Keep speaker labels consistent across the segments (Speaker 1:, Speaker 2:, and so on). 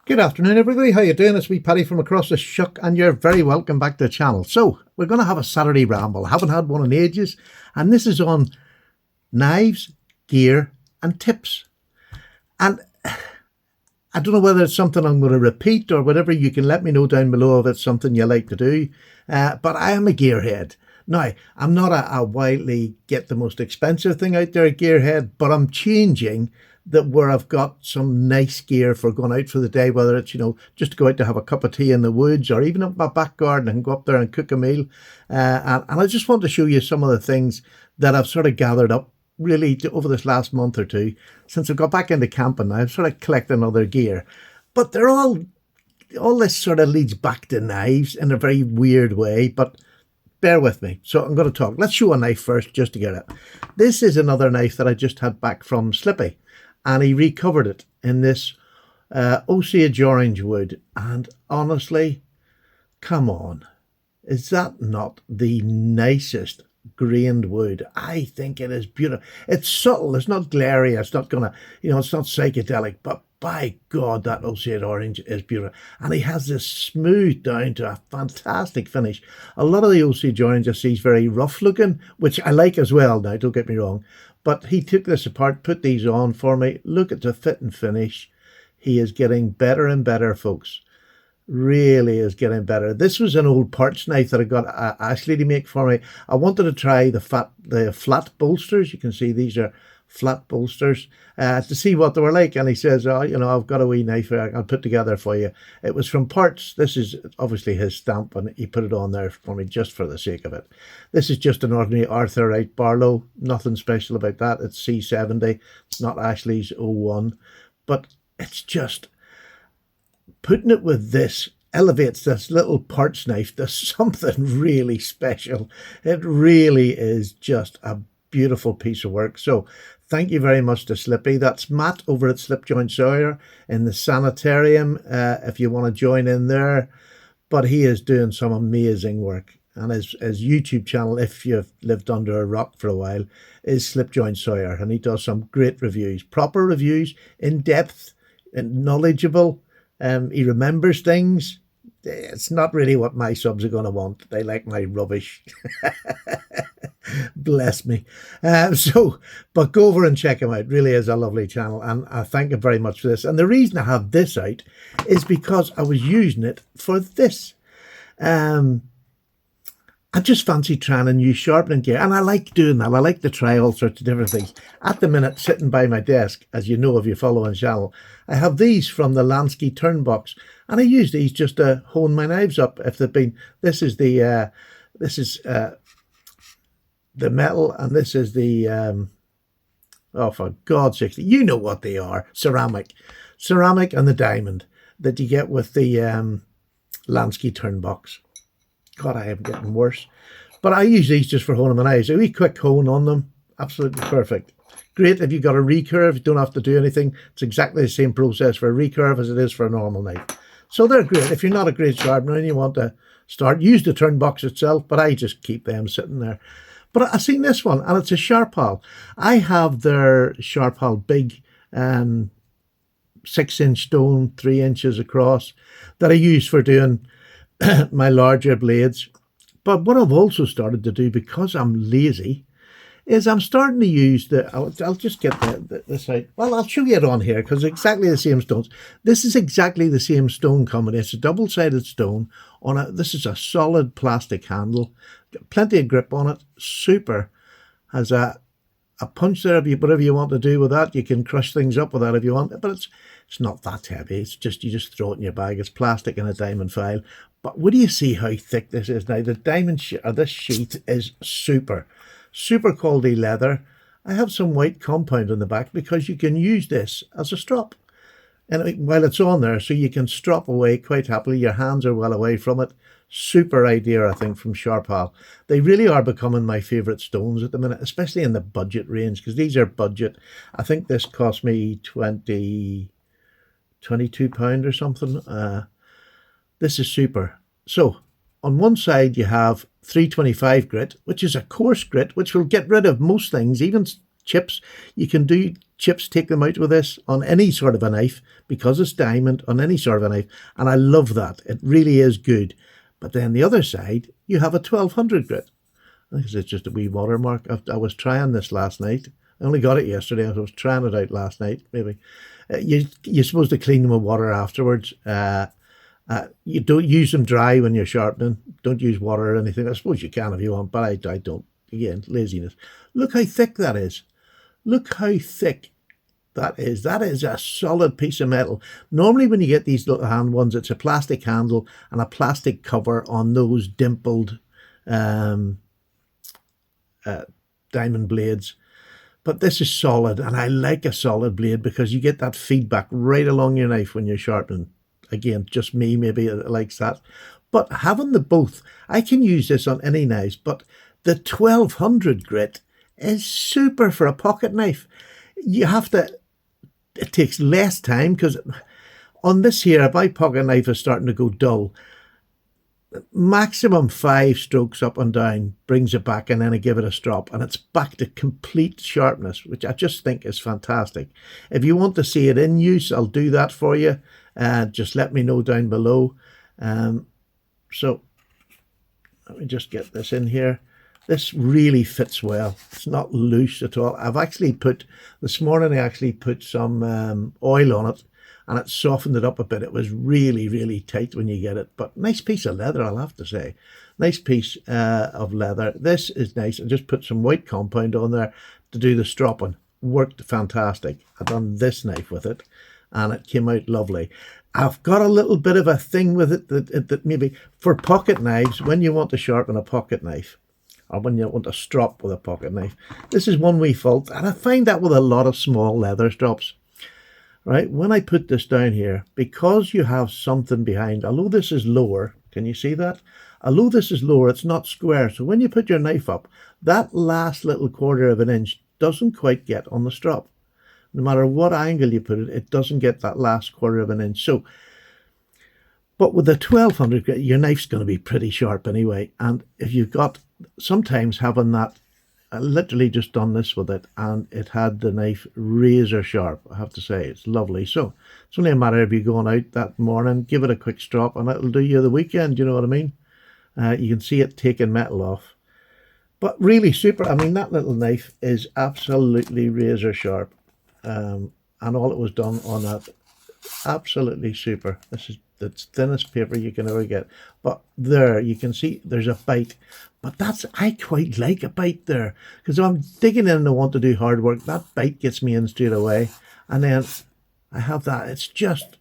Speaker 1: Good afternoon, everybody. How you doing? It's me, Paddy, from across the shuck, and you're very welcome back to the channel. So, we're going to have a Saturday ramble. I haven't had one in ages, and this is on knives, gear, and tips. And I don't know whether it's something I'm going to repeat or whatever. You can let me know down below if it's something you like to do. But I am a gearhead. Now, I'm not a widely get the most expensive thing out there gearhead, but I'm changing that where I've got some nice gear for going out for the day, whether it's, just to go out to have a cup of tea in the woods or even up my back garden and go up there and cook a meal. And I just want to show you some of the things that I've sort of gathered up really over this last month or two since I've got back into camping. I've sort of collecting other gear, but they're all this sort of leads back to knives in a very weird way, but bear with me. So I'm going to talk. Let's show a knife first just to get it. This is another knife that I just had back from Slippy, and he recovered it in this Osage orange wood. And honestly, come on, is that not the nicest grained wood? I think it is beautiful. It's subtle. It's not glary. It's not gonna, it's not psychedelic. But by God, that Osage orange is beautiful. And he has this smooth down to a fantastic finish. A lot of the Osage orange I see is very rough looking, which I like as well. Now, don't get me wrong. But he took this apart, put these on for me. Look at the fit and finish. He is getting better and better, folks. Really is getting better. This was an old parts knife that I got Ashley to make for me. I wanted to try the flat bolsters. You can see these are flat bolsters to see what they were like. And he says, oh, I've got a wee knife I'll put together for you. It was from Parts. This is obviously his stamp, and he put it on there for me just for the sake of it. This is just an ordinary Arthur Wright Barlow. Nothing special about that. It's C70. It's not Ashley's 01. But it's just putting it with this elevates this little parts knife to something really special. It really is just a beautiful piece of work. So thank you very much to Slippy. That's Matt over at Slip Joint Sawyer in the sanitarium, if you want to join in there. But he is doing some amazing work. And his YouTube channel, if you've lived under a rock for a while, is Slip Joint Sawyer. And he does some great reviews, proper reviews, in depth and knowledgeable. He remembers things. It's not really what my subs are going to want. They like my rubbish. Bless me. But go over and check him out. Really is a lovely channel. And I thank him very much for this. And the reason I have this out is because I was using it for this. I just fancy trying a new sharpening gear. And I like doing that. I like to try all sorts of different things. At the minute, sitting by my desk, as you know if you follow on channel, I have these from the Lansky Turnbox. And I use these just to hone my knives up. If they've been, this is the metal, and this is the, oh, for God's sake, you know what they are, ceramic and the diamond that you get with the Lansky Turnbox. God, I am getting worse. But I use these just for honing my knives. A wee quick hone on them, absolutely perfect. Great if you've got a recurve, you don't have to do anything. It's exactly the same process for a recurve as it is for a normal knife. So they're great. If you're not a great sharpener and you want to start, use the Turnbox itself, but I just keep them sitting there. But I've seen this one, and it's a Sharpal. I have their Sharpal big 6-inch stone, 3 inches across, that I use for doing my larger blades. But what I've also started to do, because I'm lazy, is I'm starting to use I'll just get this out. Well, I'll show you it on here because it's exactly the same stones. This is exactly the same stone combination. It's a double-sided stone this is a solid plastic handle. Got plenty of grip on it. Super. Has a punch there. Whatever you want to do with that, you can crush things up with that if you want. But it's not that heavy. It's just, you just throw it in your bag. It's plastic and a diamond file. But what do you see how thick this is now? The diamond this sheet is super quality leather. I have some white compound on the back because you can use this as a strop. And while it's on there, so you can strop away quite happily. Your hands are well away from it. Super idea, I think, from Sharpal. They really are becoming my favourite stones at the minute, especially in the budget range, because these are budget. I think this cost me £22 or something. This is super. So on one side you have 325 grit, which is a coarse grit, which will get rid of most things, even chips. You can do chips, take them out with this on any sort of a knife because it's diamond on any sort of a knife. And I love that. It really is good. But then the other side, you have a 1200 grit. I think it's just a wee watermark. I was trying this last night. I only got it yesterday. I was trying it out last night, maybe. You're supposed to clean them with water afterwards. You don't use them dry when you're sharpening. Don't use water or anything. I suppose you can if you want, but I don't. Again, laziness. Look how thick that is. Look how thick that is. That is a solid piece of metal. Normally when you get these little hand ones, it's a plastic handle and a plastic cover on those dimpled diamond blades. But this is solid, and I like a solid blade because you get that feedback right along your knife when you're sharpening. Again, just me maybe likes that. But having the both, I can use this on any knives, but the 1200 grit is super for a pocket knife. You have to, it takes less time because on this here, if my pocket knife is starting to go dull, maximum 5 strokes up and down brings it back, and then I give it a strop and it's back to complete sharpness, which I just think is fantastic. If you want to see it in use, I'll do that for you. Just let me know down below. So let me just get this in here. This really fits well. It's not loose at all. I've actually put, this morning I actually put some oil on it and it softened it up a bit. It was really, really tight when you get it, but nice piece of leather, I'll have to say. Nice piece of leather. This is nice. I just put some white compound on there to do the stropping. Worked fantastic. I've done this knife with it and it came out lovely. I've got a little bit of a thing with it that maybe for pocket knives, when you want to sharpen a pocket knife, or when you want to strop with a pocket knife, this is one wee fault, and I find that with a lot of small leather strops. Right, when I put this down here, because you have something behind, although this is lower, can you see that? Although this is lower, it's not square, so when you put your knife up, that last little quarter of an inch doesn't quite get on the strop. No matter what angle you put it, it doesn't get that last quarter of an inch. So, but with the 1200 grit, your knife's going to be pretty sharp anyway. And if you've got, sometimes having that, I literally just done this with it and it had the knife razor sharp. I have to say, it's lovely. So it's only a matter of you going out that morning, give it a quick strop and it'll do you the weekend. You know what I mean? You can see it taking metal off. But really super. I mean, that little knife is absolutely razor sharp. And all it was done on that, absolutely super. This is the thinnest paper you can ever get. But there, you can see there's a bite. But that's, I quite like a bite there. Because if I'm digging in and I want to do hard work, that bite gets me in straight away. And then I have that. It's just...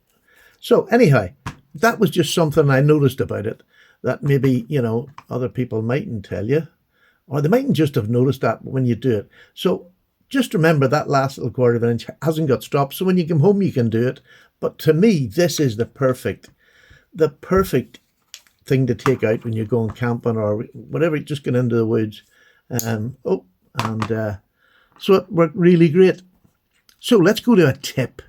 Speaker 1: So anyhow, that was just something I noticed about it. That maybe, you know, other people mightn't tell you. Or they mightn't just have noticed that when you do it. So just remember that last little quarter of an inch hasn't got stropped. So when you come home, you can do it. But to me, this is the perfect thing to take out when you're going camping or whatever, just get into the woods. So it worked really great. So let's go to a tip.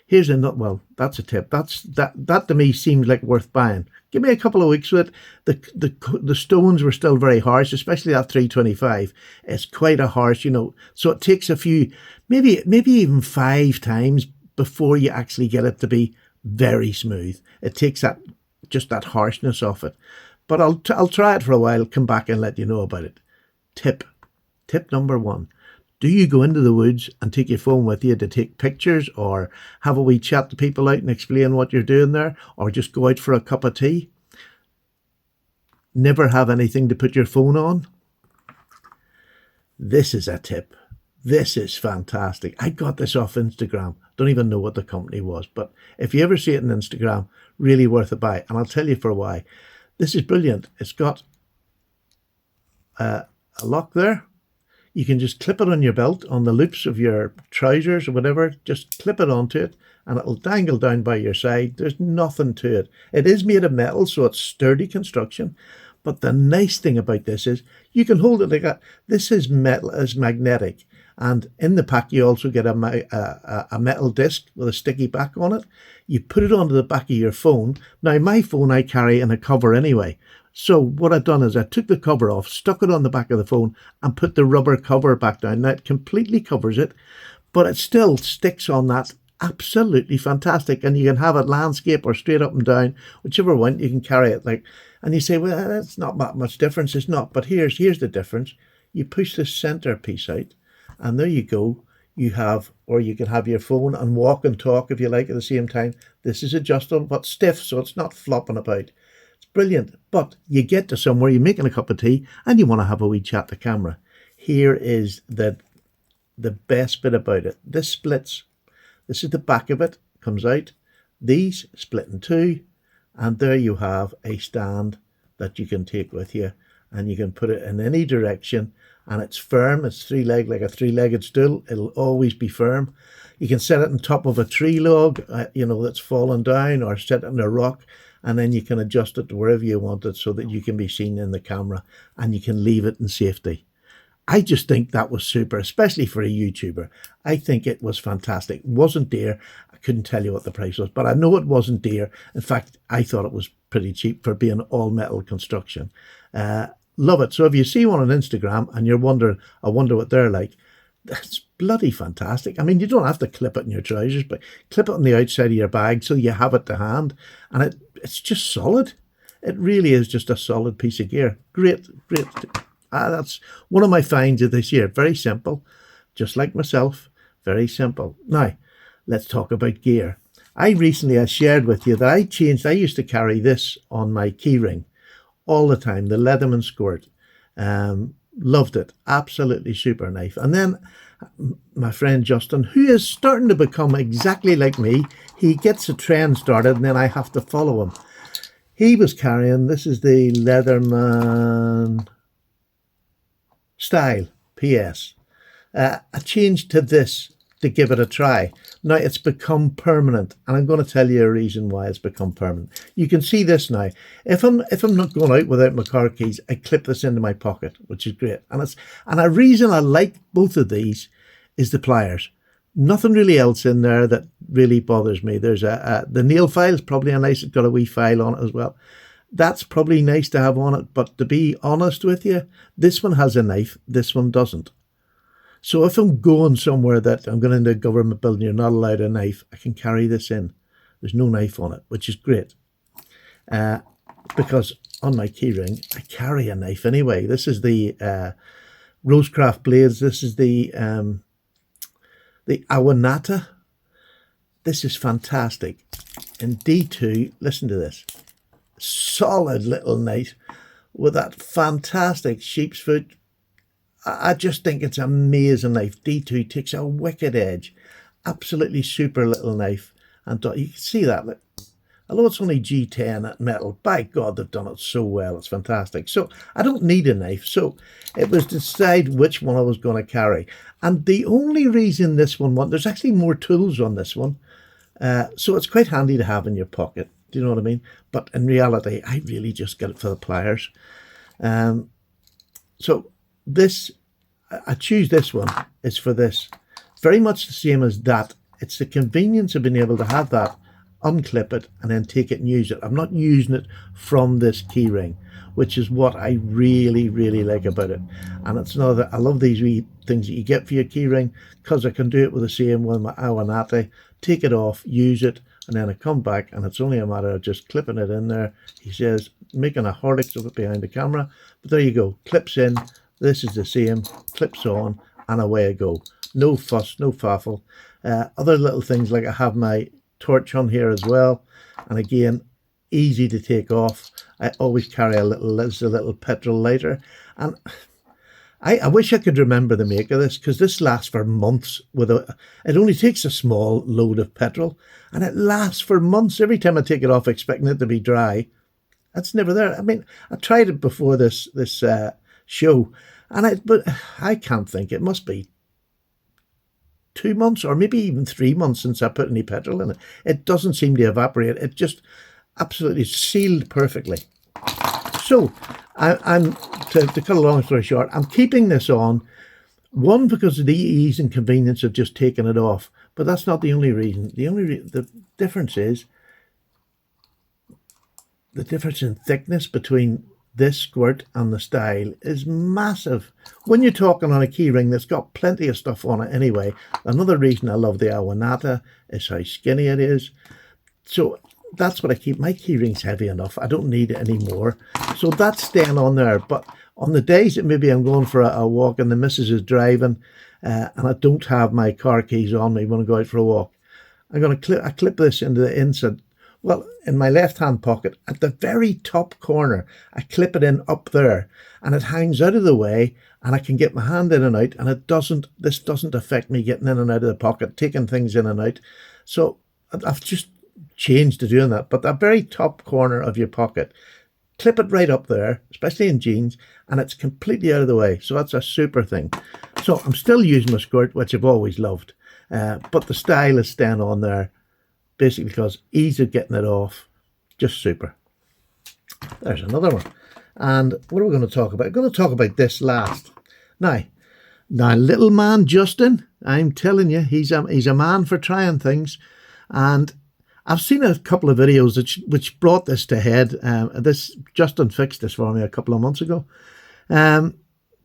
Speaker 1: Here's a nut. Well, that's a tip. That to me seems like worth buying. Give me a couple of weeks with it. The stones were still very harsh, especially that 325. It's quite a harsh, you know. So it takes a few, maybe even 5 times before you actually get it to be very smooth. It takes just that harshness off it. But I'll try it for a while, come back and let you know about it. Tip number 1. Do you go into the woods and take your phone with you to take pictures or have a wee chat to people out and explain what you're doing there, or just go out for a cup of tea? Never have anything to put your phone on? This is a tip. This is fantastic. I got this off Instagram. Don't even know what the company was, but if you ever see it on Instagram, really worth a buy. And I'll tell you for why. This is brilliant. It's got a lock there. You can just clip it on your belt, on the loops of your trousers or whatever. Just clip it onto it and it'll dangle down by your side. There's nothing to it. It is made of metal, so it's sturdy construction. But the nice thing about this is you can hold it like that. This is metal, is magnetic. And in the pack, you also get a metal disc with a sticky back on it. You put it onto the back of your phone. Now, my phone I carry in a cover anyway. So what I've done is I took the cover off, stuck it on the back of the phone, and put the rubber cover back down. Now it completely covers it, but it still sticks on that. Absolutely fantastic. And you can have it landscape or straight up and down, whichever one. You can carry it like, and you say, well, that's not that much difference. It's not, but here's the difference. You push the center piece out, and there you go. You have, or you can have your phone and walk and talk if you like at the same time. This is adjustable but stiff, so it's not flopping about. It's brilliant. But you get to somewhere, you're making a cup of tea and you want to have a wee chat to camera. Here is the best bit about it. This splits. This is the back of it, comes out. These split in two, and there you have a stand that you can take with you, and you can put it in any direction, and it's firm. It's three-legged, like a three-legged stool. It'll always be firm. You can set it on top of a tree log, that's fallen down, or set it on a rock, and then you can adjust it to wherever you want it so that you can be seen in the camera, and you can leave it in safety. I just think that was super, especially for a YouTuber. I think it was fantastic. It wasn't dear. I couldn't tell you what the price was, but I know it wasn't dear. In fact, I thought it was pretty cheap for being all metal construction. Love it. So if you see one on Instagram and you're wondering, I wonder what they're like, that's bloody fantastic. I mean, you don't have to clip it in your trousers, but clip it on the outside of your bag so you have it to hand. And it's just solid. It really is just a solid piece of gear. Great. That's one of my finds of this year. Very simple, just like myself, very simple. Now, let's talk about gear. I shared with you that I used to carry this on my keyring all the time, the Leatherman Squirt. Loved it, absolutely super knife. And then my friend Justin, who is starting to become exactly like me, he gets a trend started and then I have to follow him. He was carrying, this is the Leatherman Style PS. I changed to this to give it a try. Now it's become permanent, and I'm going to tell you a reason why it's become permanent. You can see this now. If I'm not going out without my car keys, I clip this into my pocket, which is great. And a reason I like both of these is the pliers. Nothing really else in there that really bothers me. There's the nail file is probably a nice. It's got a wee file on it as well. That's probably nice to have on it, but to be honest with you, this one has a knife, this one doesn't. So if I'm going somewhere that I'm going into a government building, you're not allowed a knife, I can carry this in. There's no knife on it, which is great. Because on my keyring, I carry a knife anyway. This is the Rosecraft blades. This is the Awanata. This is fantastic. In D2, listen to this. Solid little knife with that fantastic sheep's foot. I just think it's an amazing knife. D2 takes a wicked edge. Absolutely super little knife. And you can see that. Look. Although it's only G10 at metal, by God, they've done it so well. It's fantastic. So I don't need a knife. So it was to decide which one I was going to carry. And the only reason this one there's actually more tools on this one. So it's quite handy to have in your pocket. Do you know what I mean? But in reality, I really just get it for the pliers. So this, I choose this one. It's for this. Very much the same as that. It's the convenience of being able to have that, unclip it, and then take it and use it. I'm not using it from this key ring, which is what I really, really like about it. And it's another, I love these wee things that you get for your key ring, because I can do it with the same with my Awanate. Take it off, use it, and then I come back, and it's only a matter of just clipping it in there. He says, making a Horlicks of it behind the camera. But there you go, clips in. This is the same, clips on, and away I go. No fuss, no faffle. Other little things, like I have my torch on here as well. And again, easy to take off. I always carry a little petrol lighter. And I wish I could remember the make of this, because this lasts for months. It only takes a small load of petrol, and it lasts for months. Every time I take it off expecting it to be dry, it's never there. I mean, I tried it before this show, but I can't think. It must be 2 months or maybe even 3 months since I put any petrol in it. It doesn't seem to evaporate. It just absolutely sealed perfectly. So I'm to cut a long story short, I'm keeping this on, one, because of the ease and convenience of just taking it off, but that's not the only reason. The difference is the difference in thickness between this squirt and the style is massive. When you're talking on a key ring that's got plenty of stuff on it anyway, another reason I love the Awanata is how skinny it is. So that's what I keep. My key ring's heavy enough. I don't need it anymore. So that's staying on there. But on the days that maybe I'm going for a walk and the missus is driving and I don't have my car keys on me when I go out for a walk, I'm going to clip this into the inside. Well, in my left-hand pocket, at the very top corner, I clip it in up there, and it hangs out of the way, and I can get my hand in and out, and this doesn't affect me getting in and out of the pocket, taking things in and out. So I've just changed to doing that. But that very top corner of your pocket, clip it right up there, especially in jeans, and it's completely out of the way. So that's a super thing. So I'm still using my skirt, which I've always loved, but the style is staying on there. Basically because ease of getting it off, just super. There's another one. And what are we going to talk about? I'm going to talk about this last. Now little man Justin, I'm telling you, he's a man for trying things. And I've seen a couple of videos which brought this to head. This Justin fixed this for me a couple of months ago.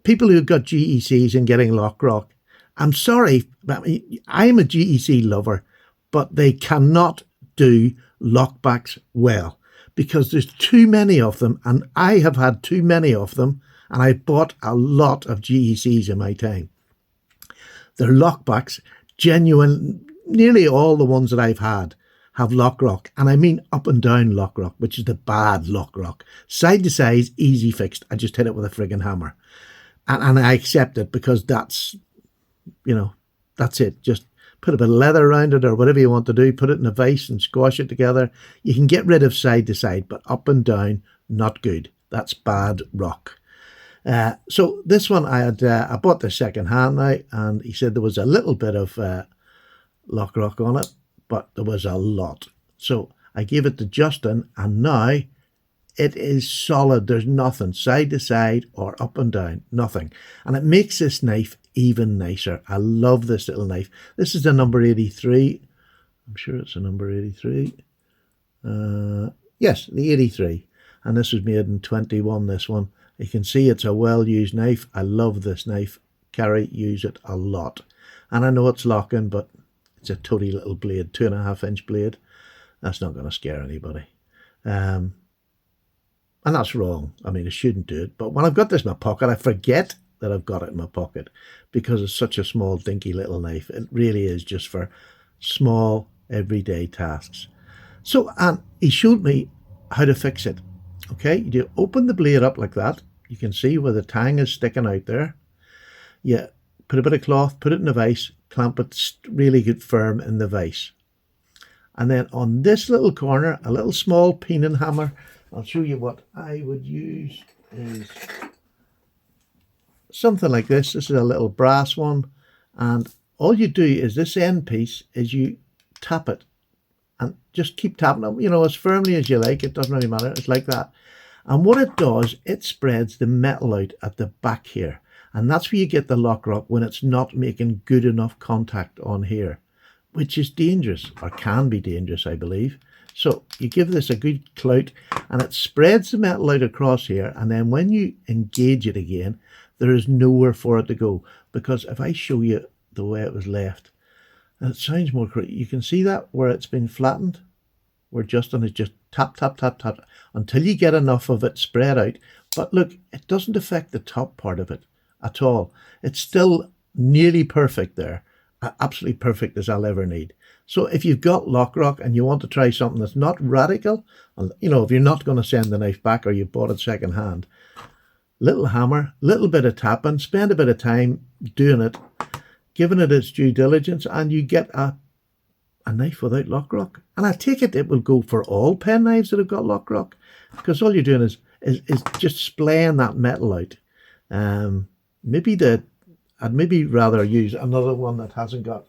Speaker 1: People who've got GECs and getting lock rock. I'm sorry, but I'm a GEC lover, but they cannot do lockbacks well because there's too many of them, and I have had too many of them, and I bought a lot of GECs in my time. Their lockbacks, genuine, nearly all the ones that I've had have lock rock, and I mean up and down lock rock, which is the bad lock rock. Side to side, easy fixed. I just hit it with a friggin' hammer, and I accept it because that's it. Just put a bit of leather around it or whatever you want to do. Put it in a vise and squash it together. You can get rid of side to side, but up and down, not good. That's bad rock. So this one I bought this second hand now, and he said there was a little bit of lock rock on it, but there was a lot. So I gave it to Justin, and now it is solid. There's nothing side to side or up and down, nothing. And it makes this knife even nicer. I love this little knife. This is the number 83. I'm sure it's a number 83. Yes, the 83. And this was made in 21, this one. You can see it's a well-used knife. I love this knife. Carry, use it a lot. And I know it's locking, but it's a toady little blade, 2.5-inch blade. That's not going to scare anybody. And that's wrong. I mean, I shouldn't do it. But when I've got this in my pocket, I forget that I've got it in my pocket because it's such a small, dinky little knife. It really is just for small, everyday tasks. So, and he showed me how to fix it. Okay, you open the blade up like that. You can see where the tang is sticking out there. You put a bit of cloth, put it in a vise, clamp it really good firm in the vise. And then on this little corner, a little small peening hammer. I'll show you what I would use is something like this. This is a little brass one, and all you do is this end piece is you tap it and just keep tapping it, as firmly as you like. It doesn't really matter. It's like that. And what it does, it spreads the metal out at the back here, and that's where you get the lock rock when it's not making good enough contact on here, which is dangerous, or can be dangerous, I believe. So you give this a good clout, and it spreads the metal out across here, and then when you engage it again, there is nowhere for it to go. Because if I show you the way it was left, and it sounds more correct, you can see that where it's been flattened, where Justin is just tap, tap, tap, tap, until you get enough of it spread out. But look, it doesn't affect the top part of it at all. It's still nearly perfect there, absolutely perfect as I'll ever need. So if you've got lock rock and you want to try something that's not radical, if you're not going to send the knife back or you bought it second hand, little hammer, little bit of tapping, spend a bit of time doing it, giving it its due diligence, and you get a knife without lock rock. And I take it will go for all pen knives that have got lock rock, because all you're doing is just splaying that metal out. I'd maybe rather use another one that hasn't got.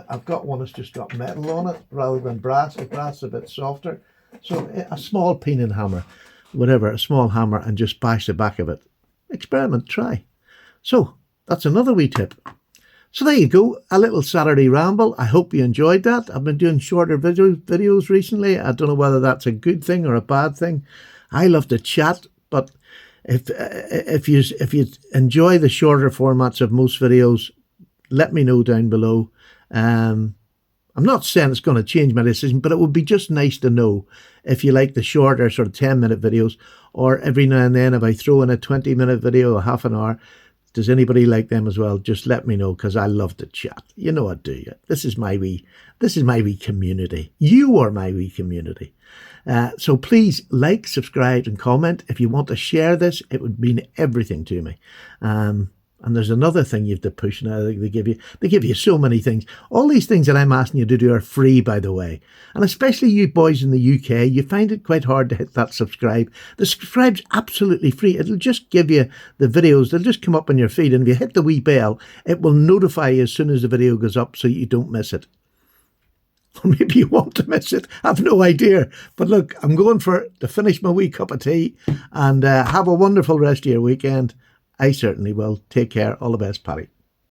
Speaker 1: I've got one that's just got metal on it rather than brass. The brass is a bit softer. So a small peening hammer, whatever, a small hammer, and just bash the back of it. Experiment, try. So that's another wee tip. So there you go, a little Saturday ramble. I hope you enjoyed that. I've been doing shorter videos recently. I don't know whether that's a good thing or a bad thing. I love to chat, But if you enjoy the shorter formats of most videos, let me know down below. I'm not saying it's going to change my decision, but it would be just nice to know if you like the shorter sort of 10-minute videos, or every now and then if I throw in a 20-minute video, a half an hour, does anybody like them as well? Just let me know, because I love to chat. You know I do. This is my wee community. You are my wee community. So please like, subscribe and comment. If you want to share this, it would mean everything to me. And there's another thing you have to push now. They give you so many things. All these things that I'm asking you to do are free, by the way. And especially you boys in the UK, you find it quite hard to hit that subscribe. The subscribe's absolutely free. It'll just give you the videos. They'll just come up on your feed. And if you hit the wee bell, it will notify you as soon as the video goes up so you don't miss it. Or maybe you want to miss it. I've no idea. But look, I'm going to finish my wee cup of tea, and have a wonderful rest of your weekend. I certainly will. Take care. All the best, Paddy.